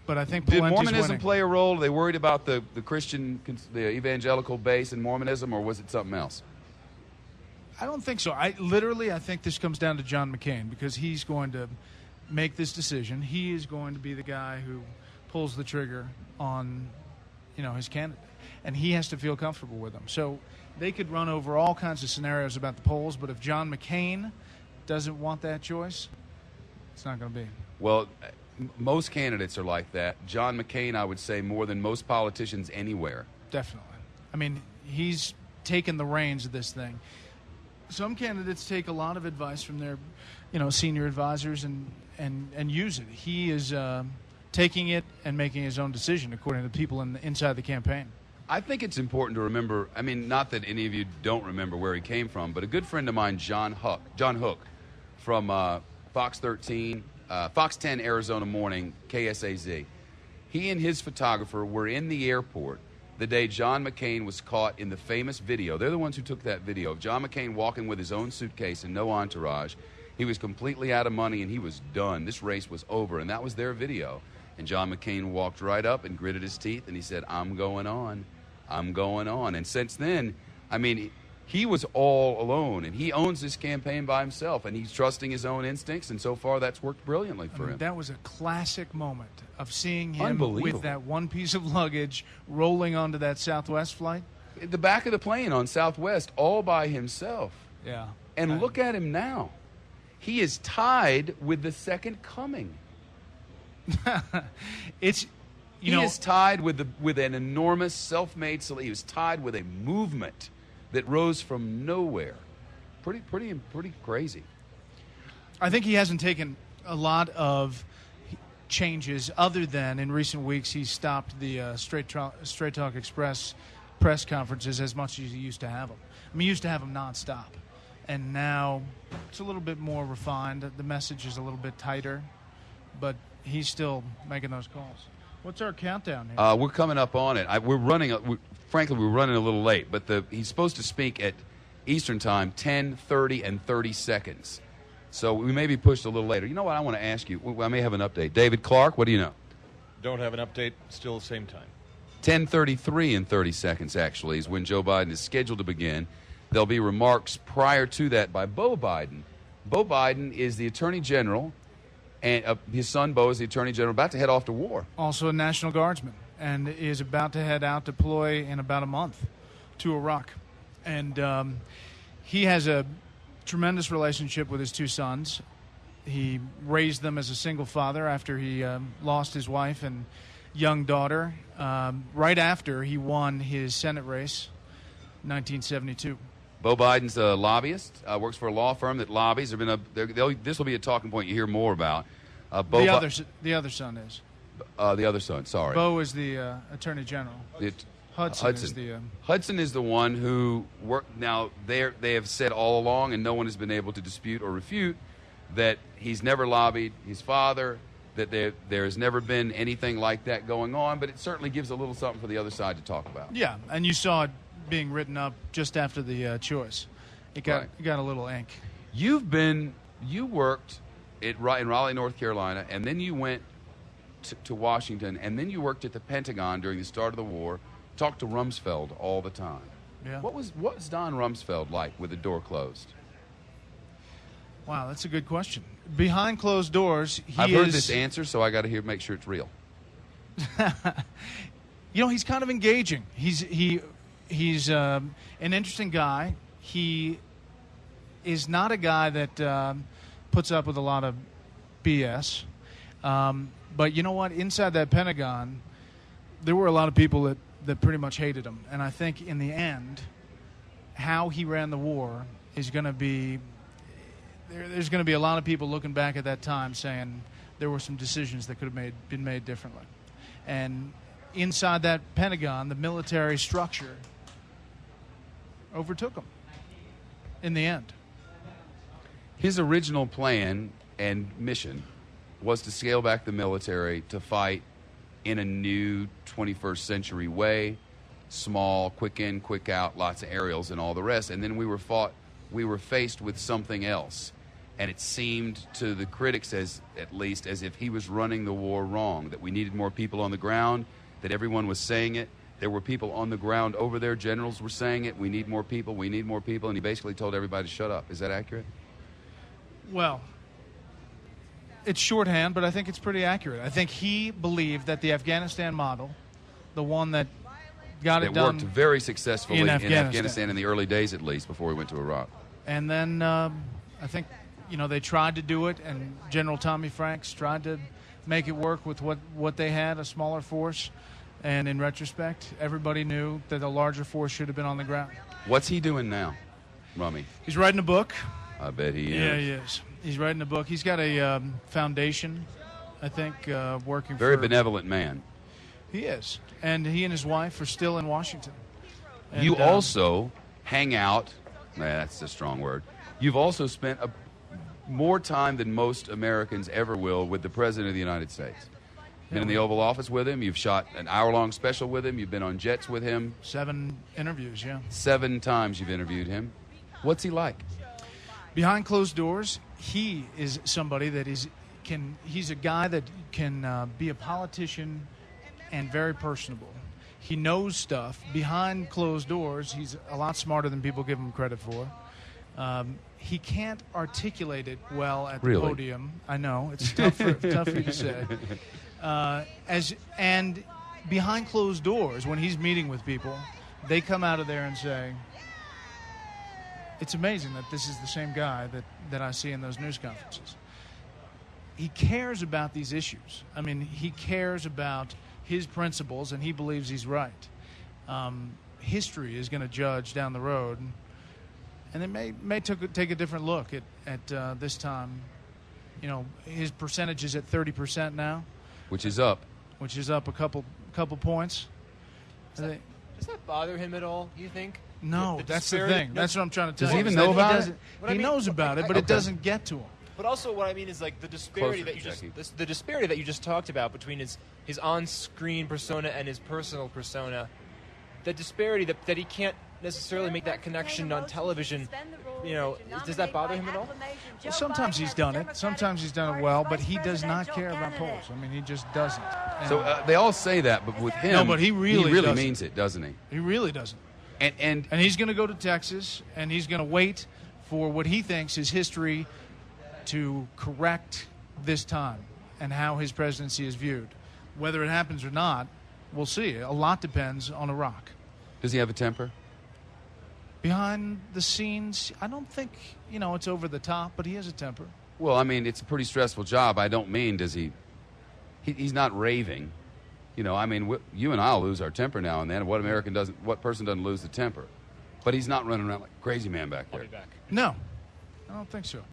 But I think Did Pawlenty's Mormonism winning. play a role? Are they worried about the Christian, the evangelical base in Mormonism, or was it something else? I don't think so. I think this comes down to John McCain, because he's going to make this decision. He is going to be the guy who pulls the trigger on, his candidate, and he has to feel comfortable with them. So they could run over all kinds of scenarios about the polls, but if John McCain doesn't want that choice, it's not going to be. Well, most candidates are like that. John McCain, I would say, more than most politicians anywhere. Definitely. I mean, he's taken the reins of this thing. Some candidates take a lot of advice from their, senior advisors and use it. He is taking it and making his own decision, according to people inside the campaign. I think it's important to remember, not that any of you don't remember where he came from, but a good friend of mine, John Hook, from Fox 13, Fox 10 Arizona Morning, KSAZ. He and his photographer were in the airport the day John McCain was caught in the famous video. They're the ones who took that video of John McCain walking with his own suitcase and no entourage. He was completely out of money and he was done. This race was over, and that was their video. And John McCain walked right up and gritted his teeth and he said, "I'm going on. I'm going on." And since then, he was all alone, and he owns this campaign by himself, and he's trusting his own instincts, and so far that's worked brilliantly for him. That was a classic moment of seeing him Unbelievable. with that one piece of luggage rolling onto that Southwest flight. At the back of the plane on Southwest, all by himself. Yeah. And look at him now. He is tied with the second coming. He is tied with an enormous self-made celebrity. He was tied with a movement that rose from nowhere. Pretty crazy. I think he hasn't taken a lot of changes other than in recent weeks he stopped the Straight Talk Express press conferences as much as he used to have them. He used to have them nonstop, and now it's a little bit more refined. The message is a little bit tighter, but he's still making those calls. What's our countdown here? We're coming up on it. Frankly, we're running a little late, but he's supposed to speak at Eastern Time, 10:30 and 30 seconds. So we may be pushed a little later. You know what? I want to ask you. I may have an update. David Clark, what do you know? Don't have an update. Still the same time. 10:33 and 30 seconds, actually, is when Joe Biden is scheduled to begin. There'll be remarks prior to that by Beau Biden. Beau Biden is the Attorney General, and his son Beau is the Attorney General, about to head off to war. Also a National Guardsman, and is about to head out deploy in about a month to Iraq. And he has a tremendous relationship with his two sons. He raised them as a single father after he lost his wife and young daughter right after he won his Senate race in 1972. Beau Biden's a lobbyist, works for a law firm that lobbies. This will be a talking point you hear more about. The other son is. The other son, sorry. Beau is the Attorney General. Hudson is the one who worked. Now, they have said all along, and no one has been able to dispute or refute, that he's never lobbied his father, that there has never been anything like that going on, but it certainly gives a little something for the other side to talk about. Yeah, and you saw it being written up just after the choice. It got a little ink. You worked in Raleigh, North Carolina, and then you went to Washington, and then you worked at the Pentagon during the start of the war, talked to Rumsfeld all the time. Yeah. What was Don Rumsfeld like with the door closed? Wow, that's a good question. Behind closed doors, I've heard this answer, so I got to make sure it's real. He's kind of engaging. He's an interesting guy. He is not a guy that puts up with a lot of BS. But you know what? Inside that Pentagon, there were a lot of people that pretty much hated him. And I think in the end, how he ran the war is going to be... There's going to be a lot of people looking back at that time saying there were some decisions that could have been made differently. And inside that Pentagon, the military structure overtook him in the end. His original plan and mission was to scale back the military to fight in a new 21st century way, small, quick in, quick out, lots of aerials and all the rest. And then we were faced with something else. And it seemed to the critics, at least, as if he was running the war wrong, that we needed more people on the ground, that everyone was saying it. There were people on the ground over there, generals were saying it, we need more people, and he basically told everybody to shut up. Is that accurate? Well, it's shorthand, but I think it's pretty accurate. I think he believed that the Afghanistan model, the one that got it done... It worked very successfully in in Afghanistan. Afghanistan in the early days, at least, before we went to Iraq. And then I think, they tried to do it, and General Tommy Franks tried to make it work with what they had, a smaller force. And in retrospect, everybody knew that a larger force should have been on the ground. What's he doing now, Rummy? He's writing a book. I bet he is. Yeah, he is. He's writing a book. He's got a foundation, I think, working Very for... benevolent man. He is. And he and his wife are still in Washington. And, You also hang out... that's a strong word. You've also spent more time than most Americans ever will with the President of the United States. Been in the Oval Office with him. You've shot an hour-long special with him. You've been on jets with him. 7 interviews, yeah. 7 times you've interviewed him. What's he like? Behind closed doors, he is somebody that he's a guy that can be a politician and very personable. He knows stuff. Behind closed doors, he's a lot smarter than people give him credit for. He can't articulate it well at the podium. I know. It's tough for you to say. And behind closed doors, when he's meeting with people, they come out of there and say, it's amazing that this is the same guy that I see in those news conferences. He cares about these issues. I mean, he cares about his principles, and he believes he's right. History is going to judge down the road, and it may take a different look at this time. His percentage is at 30% now. Which is up. Which is up a couple points. Does that bother him at all, you think? No, that's the thing. No. That's what I'm trying to tell you. Does he even know about it? He knows about it, but it doesn't get to him. But also, what I mean is like the disparity the disparity that you just talked about between his on-screen persona and his personal persona. The disparity that he can't necessarily make that connection on television. Does that bother him at all? Well, sometimes he's done it. Sometimes he's done it well, but he does not care about polls. I mean, he just doesn't. So they all say that, but with him, no, but he really means it, doesn't he? He really doesn't. And he's going to go to Texas, and he's going to wait for what he thinks is history to correct this time and how his presidency is viewed. Whether it happens or not, we'll see. A lot depends on Iraq. Does he have a temper? Behind the scenes, I don't think, it's over the top, but he has a temper. Well, I mean, it's a pretty stressful job. I don't mean, does he... He's not raving. I mean, you and I'll lose our temper now and then. What person doesn't lose the temper? But he's not running around like a crazy man back there. No, I don't think so.